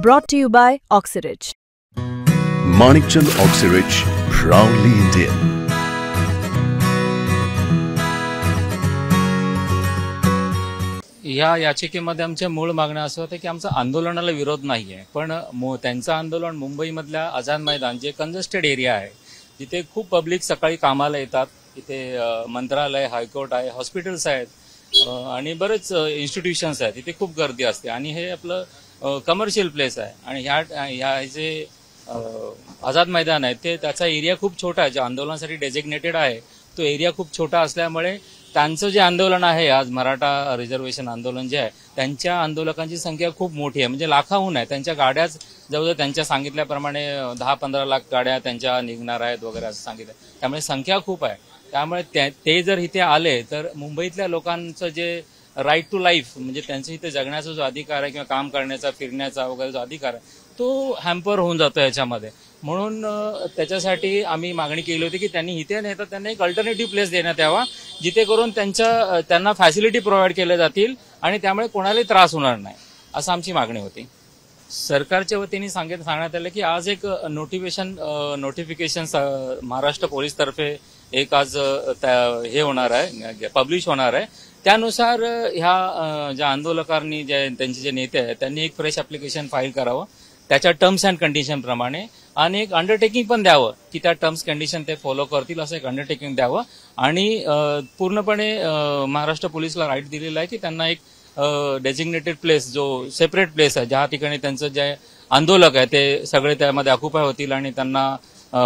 Brought to you by Oxyrich. Manikchand Oxyrich, proudly Indian. या याचिकेमध्ये आमच्या मूळ मागण्या असं होतं की आमचा आंदोलनाला विरोध नाही आहे, पण त्यांचं आंदोलन मुंबईमधल्या आझाद मैदान जे कंजेस्टेड एरिया आहे, जिथे खूप पब्लिक सकाळी कामाला येतात, इथे मंत्रालय, हायकोर्ट आहे, हॉस्पिटल्स आहेत आणि बरेच इन्स्टिट्यूशन्स आहेत, इथे खूप गर्दी असते आणि हे आपलं कमर्शियल प्लेस आहे. आणि ह्या जे आझाद मैदान आहे ते त्याचा एरिया खूप छोटा आहे, जे आंदोलनासाठी डेझिग्नेटेड आहे तो एरिया खूप छोटा असल्यामुळे त्यांचं जे आंदोलन आहे आज मराठा रिझर्वेशन आंदोलन जे आहे, त्यांच्या आंदोलकांची संख्या खूप मोठी आहे, म्हणजे लाखाहून आहे. त्यांच्या गाड्याच जवळजवळ त्यांच्या सांगितल्याप्रमाणे 10-15 लाख गाड्या त्यांच्या निघणार आहेत वगैरे असं सांगितलं. त्यामुळे संख्या खूप आहे. त्यामुळे ते जर इथे आले तर मुंबईतल्या लोकांचं जे राईट टू लाईफ, म्हणजे त्यांचा इथे जगण्याचा जो अधिकार आहे किंवा काम करण्याचा, फिरण्याचा वगैरे जो अधिकार आहे तो हॅम्पर होऊन जातो याच्यामध्ये. म्हणून त्याच्यासाठी आम्ही मागणी केली होती की त्यांनी इथे नाही तर त्यांना एक अल्टरनेटिव्ह प्लेस देण्यात यावा, जिथे करून त्यांना फॅसिलिटी प्रोव्हाइड केल्या जातील आणि त्यामुळे कोणालाही त्रास होणार नाही, असं आमची मागणी होती. सरकारच्या वतीने सांगण्यात आलं की आज एक नोटिफिकेशन महाराष्ट्र पोलीस तर्फे एक आज हे होणार आहे, पब्लिश होणार आहे. त्यानुसार ह्या ज्या आंदोलकांनी त्यांचे जे नेते आहेत त्यांनी एक फ्रेश ऍप्लिकेशन फाईल करावं त्याच्या टर्म्स अँड कंडिशन प्रमाणे, आणि एक अंडरटेकिंग पण द्यावं की त्या टर्म्स कंडिशन ते फॉलो करतील, असं एक अंडरटेकिंग द्यावं. आणि पूर्णपणे महाराष्ट्र पोलीसला राईट दिलेला आहे की त्यांना एक डेझिग्नेटेड प्लेस, जो सेपरेट प्लेस आहे, ज्या ठिकाणी त्यांचं जे आंदोलक आहे ते सगळे त्यामध्ये ऑक्युपाय होतील आणि त्यांना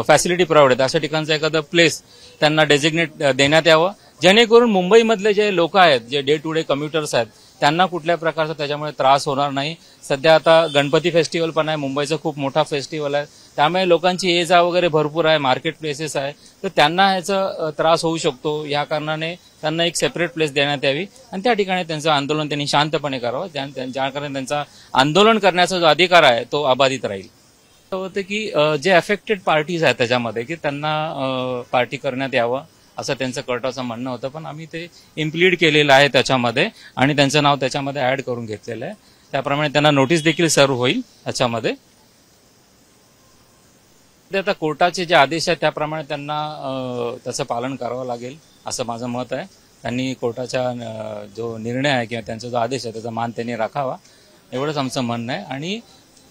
फॅसिलिटी प्रोव्हाइड आहे, अशा ठिकाणचं एखादं प्लेस त्यांना डेझिग्नेट देण्यात यावं, जेणेकरून मुंबईमधले जे लोक आहेत, जे डे टू डे कम्युटर्स आहेत, त्यांना कुठल्या प्रकारचा त्याच्यामुळे त्रास होणार नाही. सध्या आता गणपती फेस्टिवल पण आहे, मुंबईचा खूप मोठा फेस्टिवल आहे, त्यामुळे लोकांची ये जा वगैरे भरपूर आहे, मार्केट प्लेसेस आहे, तर त्यांना ह्याचा त्रास होऊ शकतो. या कारणाने त्यांना एक सेपरेट प्लेस देण्यात यावी आणि त्या ठिकाणी त्यांचं आंदोलन त्यांनी शांतपणे करावं, ज्या कारण त्यांचा आंदोलन करण्याचा जो अधिकार आहे तो अबाधित राहील. होतं की जे अफेक्टेड पार्टीज आहेत त्याच्यामध्ये की त्यांना पार्टी करण्यात यावं असं त्यांचं कोर्टाचं म्हणणं होतं, पण आम्ही ते इम्प्लीड केलेलं आहे त्याच्यामध्ये आणि त्यांचं नाव त्याच्यामध्ये ऍड करून घेतलेलं आहे. त्याप्रमाणे त्यांना नोटीस देखील सर्व होईल त्याच्यामध्ये. आता कोर्टाचे जे आदेश आहेत त्याप्रमाणे त्यांना त्याचं पालन करावं लागेल असं माझं मत आहे. त्यांनी कोर्टाचा जो निर्णय आहे किंवा त्यांचा जो आदेश आहे त्याचा मान त्यांनी राखावा, एवढंच आमचं म्हणणं आहे. आणि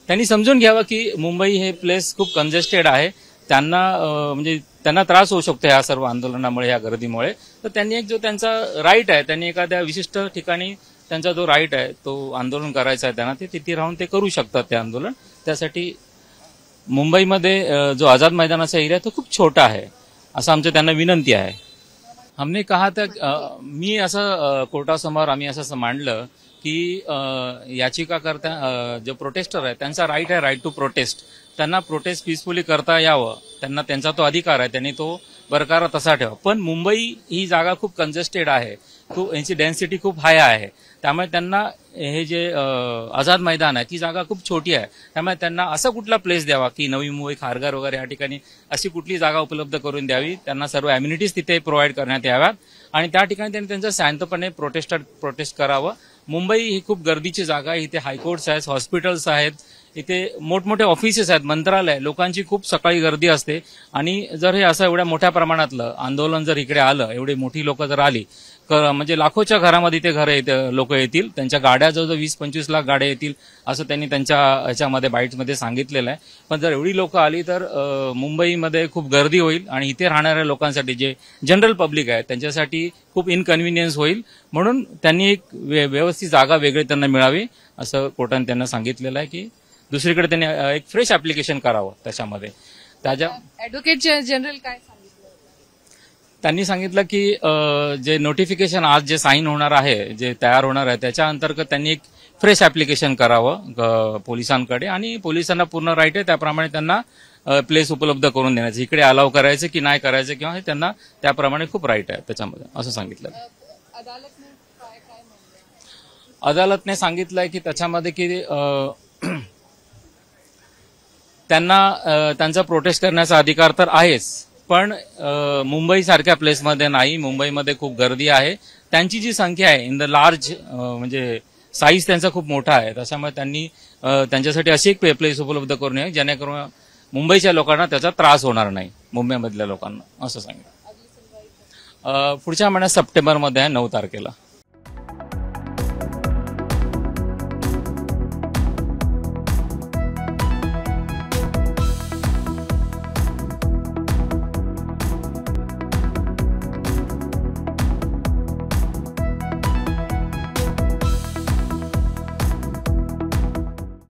त्यांनी समजून घ्यावं की मुंबई हे प्लेस खूप कंजेस्टेड आहे, म्हणजे त्यांना त्रास होऊ शकतो या सर्व आंदोलनामुळे, या गर्दीमुळे. तर त्यांनी एक जो त्यांचा राईट आहे, त्यांनी एखाद्या विशिष्ट ठिकाणी त्यांचा जो राईट आहे तो आंदोलन करायचा आहे त्यांना, ते तिथे राहून ते करू शकतात ते आंदोलन. त्यासाठी मुंबईमध्ये जो आझाद मैदानाचा एरिया तो खूप छोटा आहे असं आमचं त्यांना विनंती आहे. हमने कहा तर मी असं कोर्टासमोर आम्ही असं मांडलं की याचिकाकर्ता जो प्रोटेस्टर आहे त्यांचा राईट आहे, राईट टू प्रोटेस्ट. त्यांना प्रोटेस्ट पीसफुली करता यावं, त्यांचा तो अधिकार आहे, त्यांनी तो बरकरार तसा ठेवा. पण मुंबई ही जागा खूप कंजेस्टेड आहे, यांची डेन्सिटी खूप हाय आहे, त्यामुळे त्यांना हे जे आझाद मैदान आहे ती जागा खूप छोटी आहे, त्यामुळे त्यांना असा कुठला प्लेस द्यावा की नवी मुंबई, खारघर वगैरे या ठिकाणी अशी कुठली जागा उपलब्ध करून द्यावी, त्यांना सर्व अम्युनिटीज तिथे प्रोव्हाइड करण्यात याव्यात आणि त्या ठिकाणी त्यांनी त्यांचं शांतपणे प्रोटेस्ट करावं. मुंबई ही खूप गर्दीची जागा आहे, इथे हायकोर्ट्स आहेत, हॉस्पिटल्स आहेत, इथे मोठमोठे ऑफिसेस आहेत, मंत्रालय, लोकांची खूप सकाळी गर्दी असते. आणि जर हे असं एवढ्या मोठ्या प्रमाणातलं आंदोलन जर इकडे आलं, एवढी मोठी लोक जर आली, म्हणजे लाखोच्या घरामध्ये ते लोक येतील, त्यांच्या गाड्या जवळजवळ 20-25 लाख गाड्या येतील असं त्यांनी त्यांच्या ह्याच्यामध्ये बाईट्समध्ये सांगितलेलं आहे. पण जर एवढी लोक आली तर मुंबईमध्ये खूप गर्दी होईल आणि इथे राहणाऱ्या लोकांसाठी, जे जनरल पब्लिक आहे, त्यांच्यासाठी खूप इनकन्व्हिनियन्स होईल. म्हणून त्यांनी एक व्यवस्थित जागा वेगळी त्यांना मिळावी असं कोर्टाने त्यांना सांगितलेलं आहे की दुसरीकडे त्यांनी एक फ्रेश ऍप्लिकेशन करावं त्याच्यामध्ये. ऍडव्होकेट जनरल काय सांगितलं? त्यांनी सांगितलं की जे नोटिफिकेशन आज जे साईन होणार आहे, जे तयार होणार आहे, त्याच्या अंतर्गत त्यांनी एक फ्रेश ऍप्लिकेशन करावं पोलिसांकडे आणि पोलिसांना पूर्ण राईट आहे त्याप्रमाणे त्यांना प्लेस उपलब्ध करून देण्याचं, इकडे अलाव करायचं की नाही करायचं किंवा हे त्यांना त्याप्रमाणे खूप राईट आहे त्याच्यामध्ये असं सांगितलं. अदालतने सांगितलंय की त्याच्यामध्ये की त्यांना त्यांचा प्रोटेस्ट करण्याचा अधिकार तर आहेच, पण मुंबई सारख्या प्लेसमध्ये नाही, मुंबईमध्ये खूप गर्दी आहे, त्यांची जी संख्या आहे इन द लार्ज म्हणजे साईज त्यांचा खूप मोठा आहे, त्याच्यामुळे त्यांनी त्यांच्यासाठी अशी एक प्लेस उपलब्ध करू नये जेणेकरून मुंबईच्या लोकांना त्याचा त्रास होणार नाही, मुंबईमधल्या लोकांना, असं सांगितलं. पुढच्या महिन्यात सप्टेंबरमध्ये आहे, 9 तारखेला.